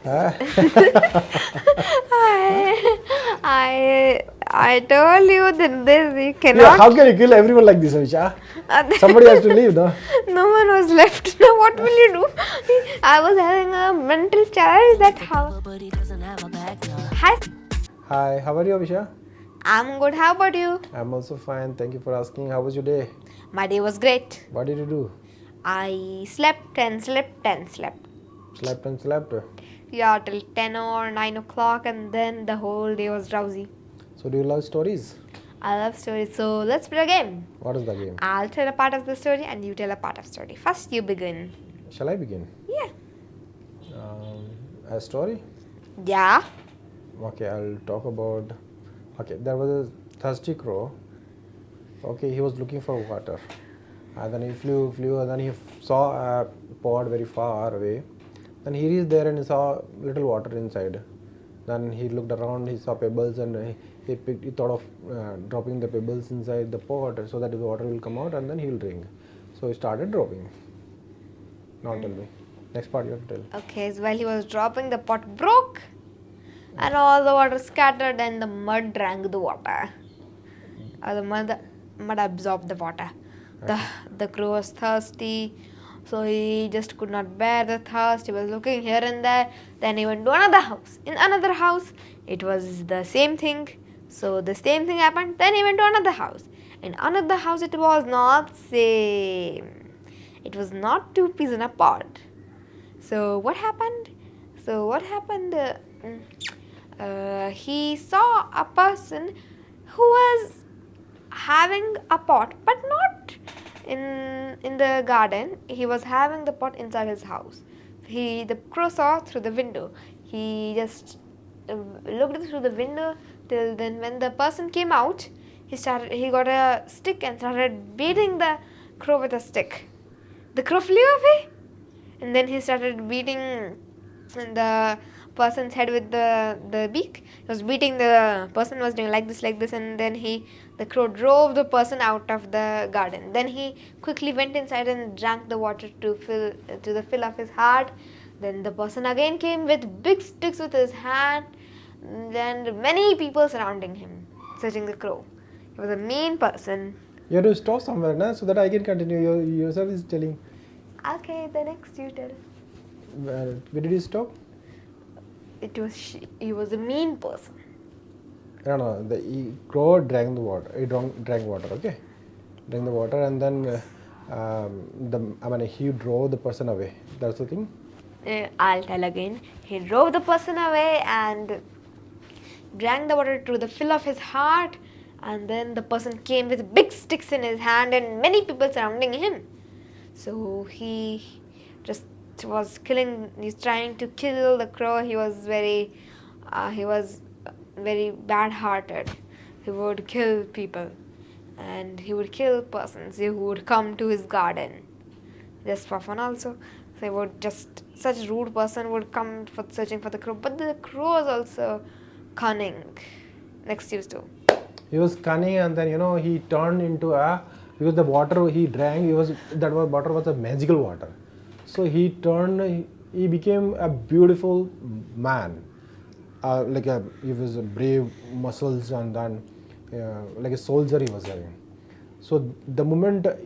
Huh? I told you that this you Yeah, cannot. how can you kill everyone like this, Havisha? Uh, Somebody has to leave, no? no one was left. Now what will you do? I was having a mental challenge that how. Hi, Hi, how are you, Havisha? I'm good. How about you? I'm also fine. Thank you for asking. How was your day? My day was great. What did you do? I slept and slept and slept. Slept and slept. Yeah, till 10 or 9 o'clock, and then the whole day was drowsy. So, do you love stories? I love stories, so let's play a game. What is the game? I'll tell a part of the story and you tell a part of the story. First, you begin. Shall I begin? Yeah. A story? Yeah. Okay, I'll talk about. Okay, there was a thirsty crow. Okay, he was looking for water. And then he flew, and then he saw a pond very far away. Then he reached there and he saw little water inside. Then he looked around, he saw pebbles, and he thought of dropping the pebbles inside the pot so that the water will come out and then he will drink. So he started dropping. Now tell me. Next part you have to tell. Okay, so while he was dropping, the pot broke and all the water scattered and the mud drank the water. The mud absorbed the water. The, the crow was thirsty, so he just could not bear the thirst. He was looking here and there. Then he went to another house. In another house, it was the same thing. So the same thing happened. Then he went to another house. In another house, it was not same. It was not two peas in a pod. So what happened? He saw a person who was having a pot, but not in the garden. He was having the pot inside his house. The crow saw through the window. He just looked through the window till then. When the person came out, he got a stick and started beating the crow with a stick. The crow flew away, and then he started beating the person's head with the beak. He was beating the person, was doing like this, and then the crow drove the person out of the garden. Then he quickly went inside and drank the water to the fill of his heart. Then the person again came with big sticks with his hand, and many people surrounding him, searching the crow. He was a mean person. You have to stop somewhere, na, so that I can continue. Yourself is telling. Okay, the next you tell. Where did you stop? He was a mean person. No. The crow drank the water. Drank water. Okay, drank the water, and then he drove the person away. That's the thing. I'll tell again. He drove the person away and drank the water to the fill of his heart, and then the person came with big sticks in his hand and many people surrounding him. So he just was he's trying to kill the crow. He was very bad-hearted. He would kill people, and he would kill persons who would come to his garden just for fun also. So he would just, such rude person would come for searching for the crow, but the crow was also cunning. Next you too. He was cunning, and then he turned into because the water he drank, water was a magical water. So he became a beautiful man. He was a brave muscles, and then like a soldier he was having. So the moment the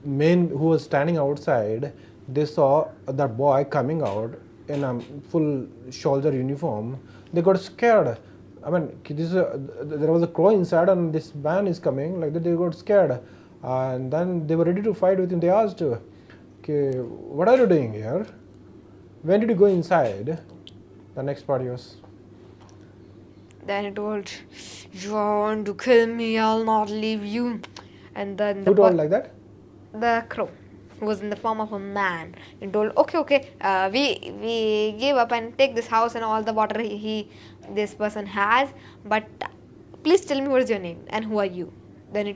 men who was standing outside, they saw that boy coming out in a full soldier uniform. They got scared. There was a crow inside, and this man is coming like that. They got scared, and then they were ready to fight with him. They asked, "Okay, what are you doing here? When did you go inside?" The next part was. Then he told, "You want to kill me? I'll not leave you." And then Who told like that? the crow, who was in the form of a man, and told, "Okay, we give up and take this house and all the water this person has, but please tell me what is your name and who are you." Then he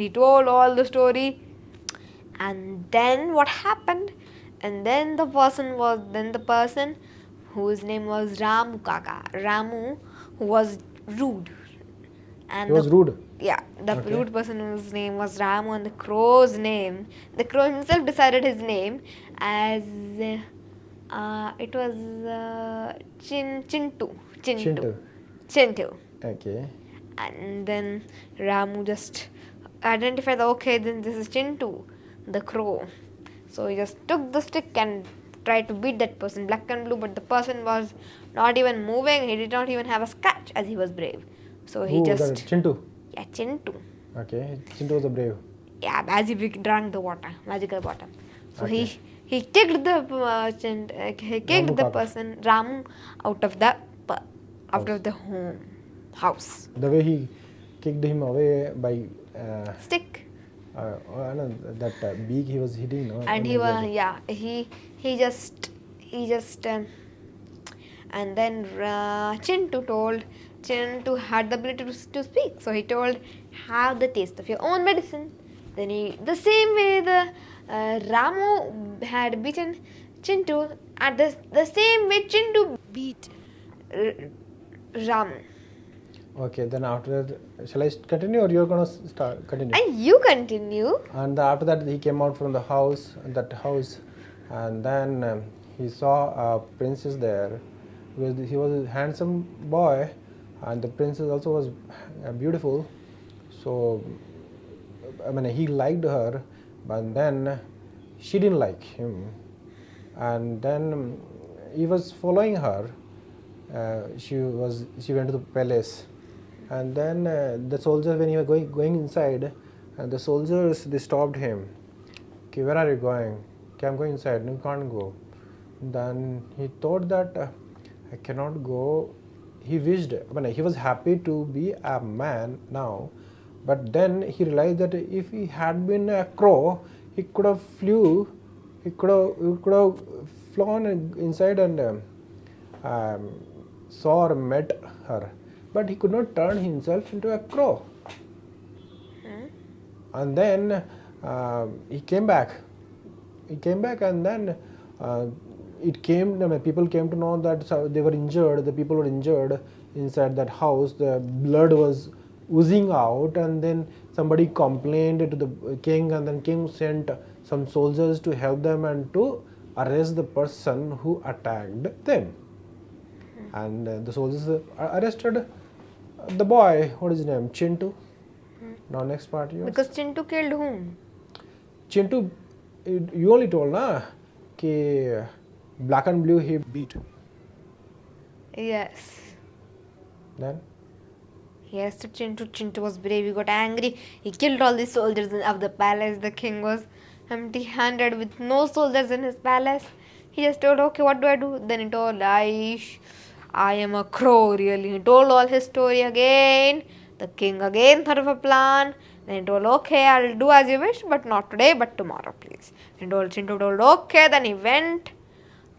told all the story, and then what happened, and then the person whose name was Ramu, who was rude, and He was rude. yeah, the Okay. rude person whose name was Ramu, and the crow himself decided his name as It was Chintu. Chintu. Chintu. Okay. And then Ramu just identified, okay, then this is Chintu, the crow. So he just took the stick and tried to beat that person, black and blue, but the person was not even moving. He did not even have a scratch as he was brave. So he Who that? just, Chintu. yeah, Chintu. Okay. Chintu was a brave. Yeah, as he drank the water, magical water. So Okay. he kicked the he kicked Ramu the Kaka. person Ramu out of the out House. of the house. The way he kicked him away by Stick. no, that beak he was hitting, no? And he was, yeah, he just and then Chintu had the ability to speak, so he told, have the taste of your own medicine. Then he, the same way the Ramu had beaten Chintu, at the same way Chintu beat Ramu. Okay, then after that, shall I continue or you're gonna continue? And you continue. And after that, he came out from the house, and then he saw a princess there. He was a handsome boy, and the princess also was beautiful. So, I mean, he liked her, but then she didn't like him. And then he was following her. She went to the palace, and then the soldiers, when he was going inside, and the soldiers, they stopped him. Okay, where are you going? Okay, I'm going inside. No, you can't go. Then he thought that I cannot go. He wished, I mean, he was happy to be a man now, but then he realized that if he had been a crow, he could have he could have flown inside and saw or met her, but he could not turn himself into a crow. And then he came back. And then people came to know that they were injured. The people were injured inside that house. The blood was oozing out, and then somebody complained to the king, and then king sent some soldiers to help them and to arrest the person who attacked them. And the soldiers arrested the boy. What is his name? Chintu. Now next part, yours. Because Chintu killed whom? Chintu, you only told na कि black and blue he beat. Yes. Then Yes, Chintu was brave. He got angry. He killed all the soldiers of the palace. The king was empty-handed with no soldiers in his palace. He just told, okay, what do I do? Then he told, I am a crow, really. He told all his story again. The king again thought of a plan. Then he told, okay, I'll do as you wish, but not today, but tomorrow, please. Then Chintu told, okay. Then he went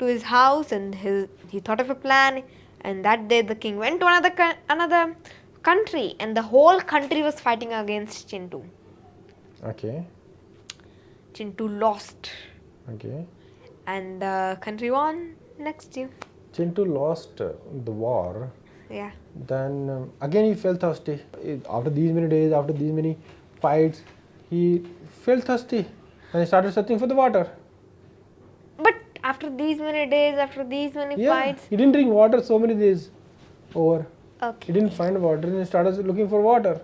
to his house and he thought of a plan. And that day the king went to another country, and the whole country was fighting against Chintu. okay, Chintu lost, okay. and the country won next year. Chintu lost the war. Yeah. Then again he felt thirsty. After these many days, after these many fights, he felt thirsty, and he started searching for the water. But after these many days, after these many Yeah, fights, he didn't drink water so many days over. He okay. didn't find water, and he started looking for water.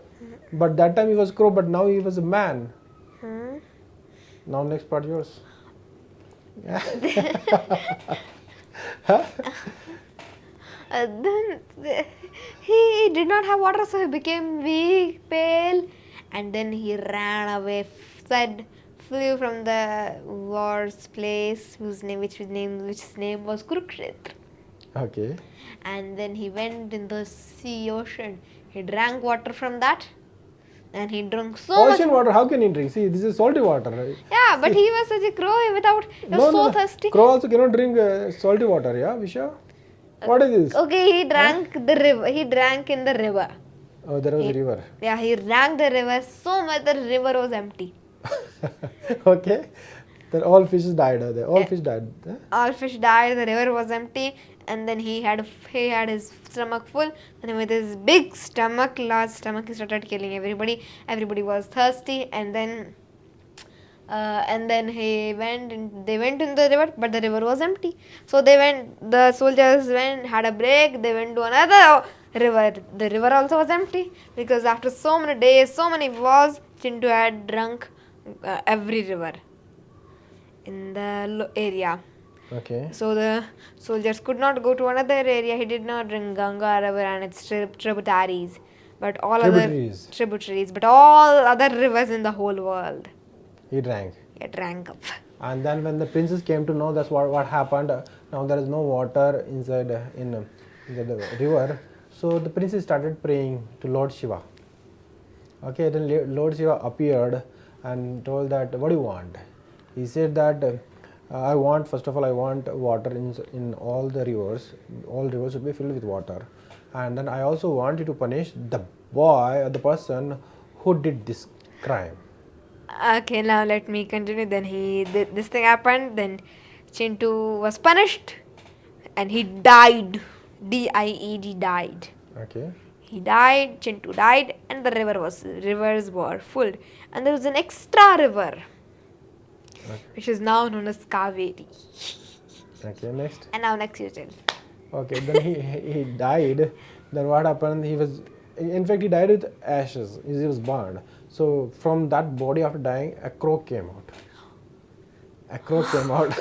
But that time he was crow, but now he was a man. Hmm. Now next part yours. Then he did not have water, so he became weak, pale, and then he ran away. Flew from the war's place, which name was Kurukshetra. Okay. And then he went in the ocean. He drank water from that, and he drank so much. Ocean water, how can he drink? See, this is salty water, right? Yeah, but he was such a crow without. He was so thirsty. Crow also cannot drink salty water, yeah, Visha? What is this? Okay, he drank the river. He drank in the river. Oh, there was a river. Yeah, he drank the river so much the river was empty. Okay. Then all fishes died. All fish died. All fish died. The river was empty, and then he had his stomach full. And with his big stomach, large stomach, he started killing everybody. Everybody was thirsty, and then And then they went in the river, but the river was empty. So the soldiers had a break, they went to another river. The river also was empty because after so many days, so many wars, Chintu had drunk every river in the area. Okay. So the soldiers could not go to another area. He did not drink Ganga river and its tributaries, but all other rivers in the whole world. He drank. He drank up. And then when the princess came to know that's what happened, now there is no water inside in the river. So the princess started praying to Lord Shiva. Okay, then Lord Shiva appeared and told that, what do you want? He said that I want, first of all, I want water in all the rivers. All rivers should be filled with water. And then I also want you to punish the boy or the person who did this crime. Okay, now let me continue. Then this thing happened. Then Chintu was punished, and he died. Died, died. Okay. He died. Chintu died, and the rivers were full, and there was an extra river, which is now known as Kaveri. Okay, next. And now next you tell. Okay, then he died. Then what happened? In fact, he died with ashes. He was burned. So from that body, after dying, a crow came out. A crow came out.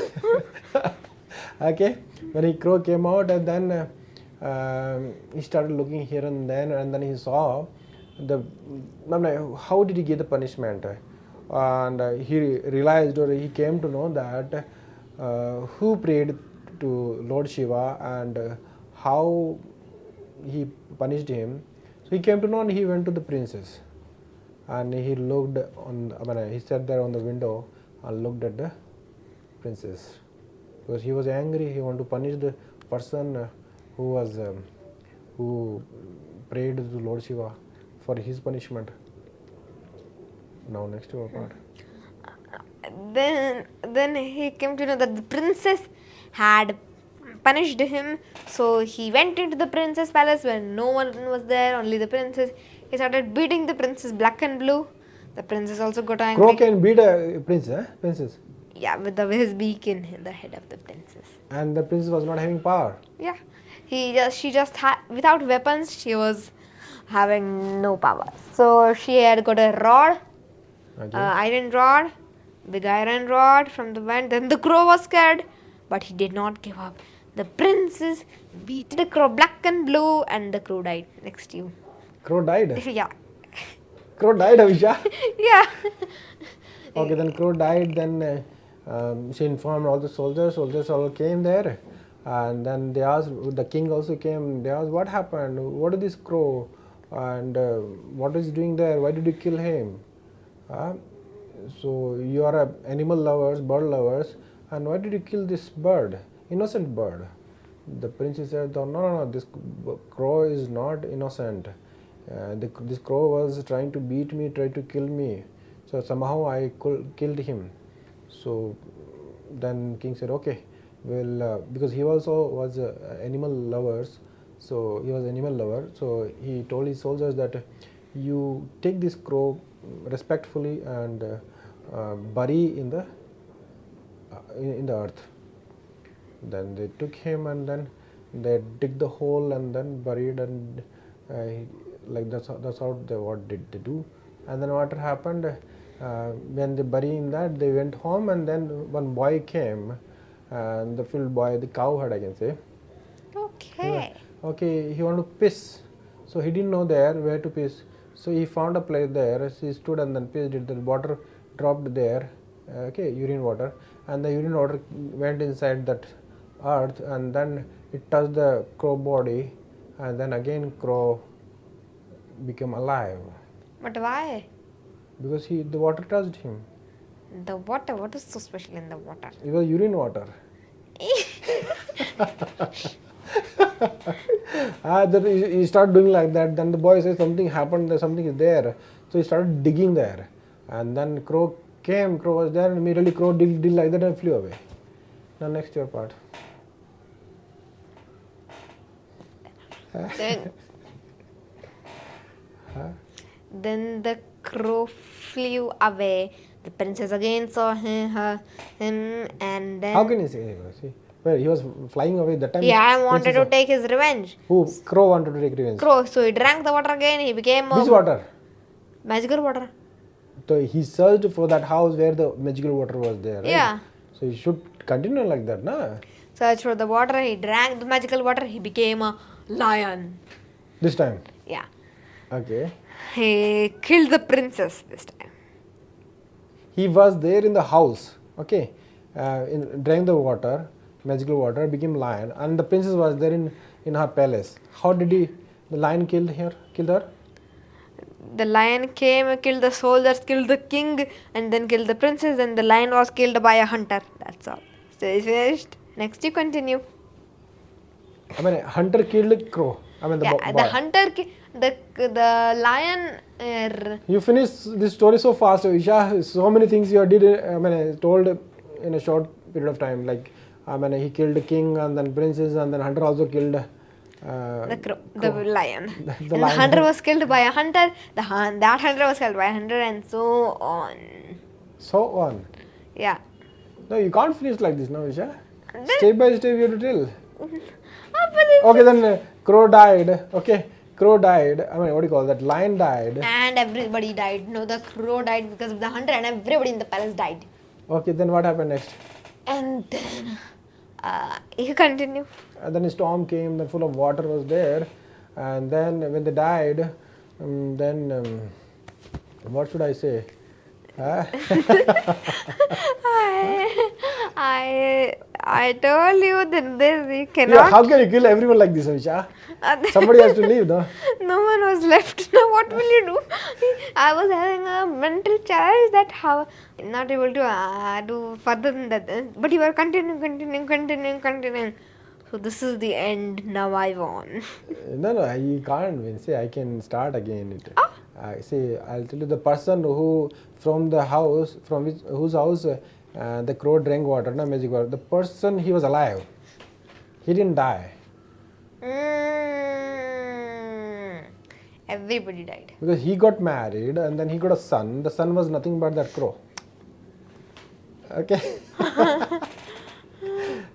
Okay, when a crow came out, and then he started looking here and then he saw how did he get the punishment? And he realized, or he came to know that who prayed to Lord Shiva and how he punished him. So he came to know, and he went to the princess, and he looked he sat there on the window and looked at the princess because he was angry. He wanted to punish the person who prayed to Lord Shiva for his punishment. Now next to our part. Then he came to know that the princess had punished him. So he went into the princess palace where no one was there, only the princess. He started beating the princess black and blue. The princess also got angry. Crow can beat a princess. Yeah, with his beak in the head of the princess. And the princess was not having power. Yeah, she just had, without weapons, she was having no power. So she had got a rod, Okay. iron rod, big iron rod from the vent. Then the crow was scared, but he did not give up. The princess beat the crow black and blue, and the crow died. Next to you. Crow died. Yeah. Crow died, Havisha. Yeah. Okay, then crow died. Then she informed all the soldiers. Soldiers all came there, and then they asked. The king also came. They asked, "What happened? What is this crow? And what is he doing there? Why did you kill him? So you are animal lovers, bird lovers, and why did you kill this bird, innocent bird?" The princess said, "No. This crow is not innocent. This crow was trying to beat me, tried to kill me. So somehow I killed him." So then king said, "Okay, well, because he also was animal lovers, so he was animal lover. So he told his soldiers that you take this crow respectfully and bury in the earth." Then they took him, and then they dig the hole and then buried, and like that's how what did they do. And then what happened, when they bury in that, they went home, and then one boy came, and the field boy, the cowherd, I can say. Okay. He wanted to piss, so he didn't know there where to piss. So he found a place there. He stood and then pissed it. The water dropped there. Urine water, and the urine water went inside that earth, and then it touched the crow body, and then again crow became alive. But why? Because the water touched him. The water. What is so special in the water? It was urine water. Then he started doing like that. Then the boy says something happened. Something is there. So he started digging there, and then crow came. Crow was there, and immediately crow did like that and flew away. Now next your part. Then the crow flew away. The princess again saw him and then. How can you say? See, well, he was flying away that time. Yeah, wanted princess- to take his revenge. Who? Crow wanted to take revenge. Crow, so he drank the water again. He became Which water? magical water. So he searched for that house where the magical water was there. Right? Yeah. So he should continue like that, na? Searched for the water. He drank the magical water. He became a lion. This time. Yeah. Okay. He killed the princess this time. He was there in the house. Okay. Drank the water, magical water, became lion, and the princess was there in her palace. How did the lion killed her? The lion came, killed the soldiers, killed the king, and then killed the princess. And the lion was killed by a hunter. That's all. So it's finished. Next, you continue. I mean, hunter killed crow. I mean, The hunter, the lion. You finished this story so fast, Isha. So many things you did. Told in a short period of time. Like, he killed the king and then princess, and then hunter also killed. The crow, the lion. The And lion. the hunter was killed by a hunter. That hunter was killed by a hunter, and so on. So on. Yeah. No, you can't finish like this now, Isha. Step by step, you have to tell. But it's Okay, then crow died. Okay, crow died. What do you call that? Lion died. And everybody died. No, the crow died because of the hunter, and everybody in the palace died. Okay, then what happened next? And then, you continue. And then a storm came. Then full of water was there. And then when they died, what should I say? Huh? I told you that this you Yeah, cannot. how can you kill everyone like this, Avisha? Somebody has to leave, no? No one was left. Now what will you do? I was having a mental challenge that how not able to do further than that. But you are continuing. So this is the end. Now I won. No, you can't win. See, I can start again. See, I'll tell you the person who from the house, whose house the crow drank water, no magic water. The person, he was alive. He didn't die Everybody died. because he got married and then he got a son. The son was nothing but that crow. Okay.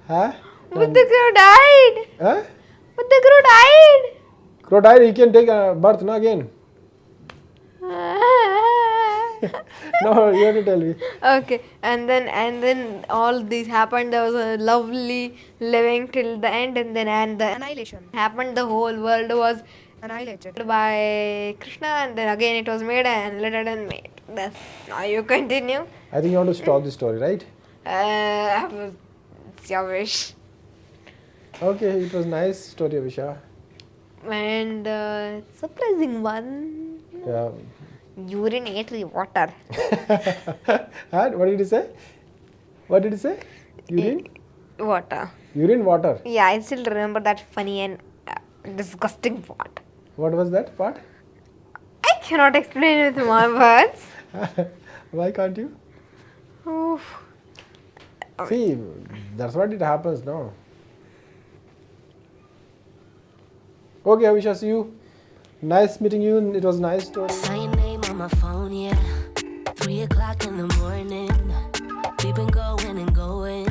Huh? But the crow died. Huh? But the crow died. Crow died. He can take birth, no again. No, you have to tell me. Okay, and then all this happened. There was a lovely living till the end, and the annihilation happened. The whole world was annihilated by Krishna, and then again it was made and later and made. That's now you continue. I think you want to stop the story, right? It's your wish. Okay, it was nice story, Avisha. And surprising one. Yeah. Urinatory water. Huh? What did you say? What did you say? Urine? Water. Urine water. Yeah, I still remember that funny and disgusting part. What was that part? I cannot explain it with my words. Why can't you? Oof. See, that's what it happens now. Okay, Avisha, see you. Nice meeting you. It was nice story. Saw your name on my phone, yeah. 3 o'clock in the morning. We've been going and going.